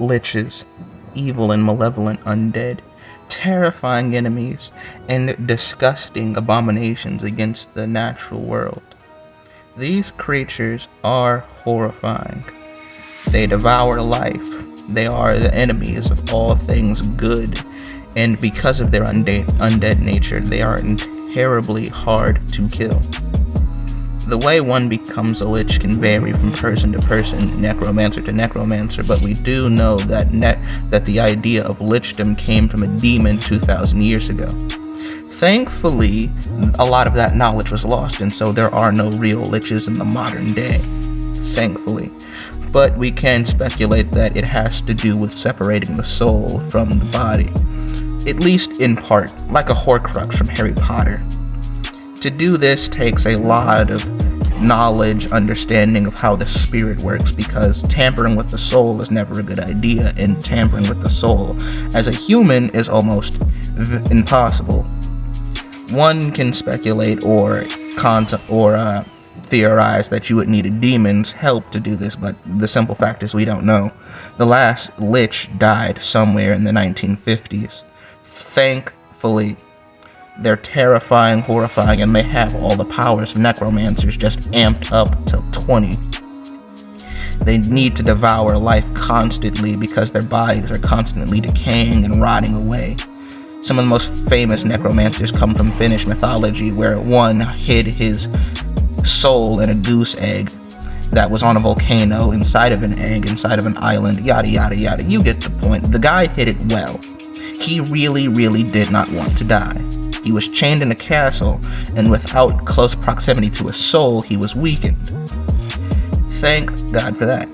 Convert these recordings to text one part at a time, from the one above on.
liches, evil and malevolent undead, terrifying enemies, and disgusting abominations against the natural world. These creatures are horrifying. They devour life. They are the enemies of all things good, and because of their undead nature, they are terribly hard to kill. The way one becomes a lich can vary from person to person, necromancer to necromancer, but we do know that the idea of lichdom came from a demon 2,000 years ago. Thankfully, a lot of that knowledge was lost, and so there are no real liches in the modern day. Thankfully. But we can speculate that it has to do with separating the soul from the body. At least in part, like a Horcrux from Harry Potter. To do this takes a lot of knowledge, understanding of how the spirit works, because tampering with the soul is never a good idea, and tampering with the soul as a human is almost impossible. One can speculate or theorize that you would need demons' help to do this, but the simple fact is we don't know. The last lich died somewhere in the 1950s. Thankfully, they're terrifying, horrifying, and they have all the powers of necromancers just amped up to 20. They need to devour life constantly because their bodies are constantly decaying and rotting away. Some of the most famous necromancers come from Finnish mythology, where one hid his soul in a goose egg that was on a volcano, inside of an egg, inside of an island, yada yada yada. You get the point. The guy hid it well. He really did not want to die. He was chained in a castle, and without close proximity to his soul, he was weakened. Thank God for that.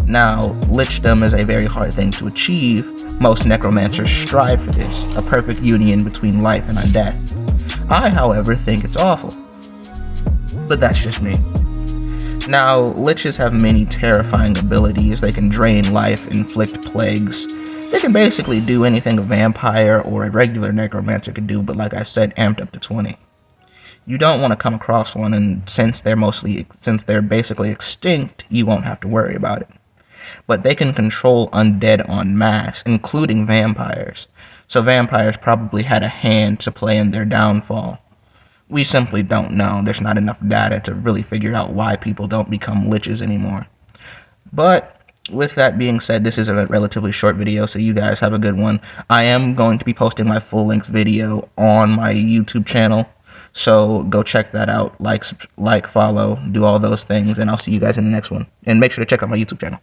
Now, lichdom is a very hard thing to achieve. Most necromancers strive for this, a perfect union between life and undeath. I, however, think it's awful. But that's just me. Now, liches have many terrifying abilities. They can drain life, inflict plagues. They can basically do anything a vampire or a regular necromancer could do, but like I said, amped up to 20. You don't want to come across one, and since they're basically extinct, you won't have to worry about it. But they can control undead en masse, including vampires. So vampires probably had a hand to play in their downfall. We simply don't know. There's not enough data to really figure out why people don't become liches anymore. But with that being said, this is a relatively short video, so you guys have a good one. I am going to be posting my full-length video on my YouTube channel, so go check that out. Like, follow, do all those things, and I'll see you guys in the next one. And make sure to check out my YouTube channel.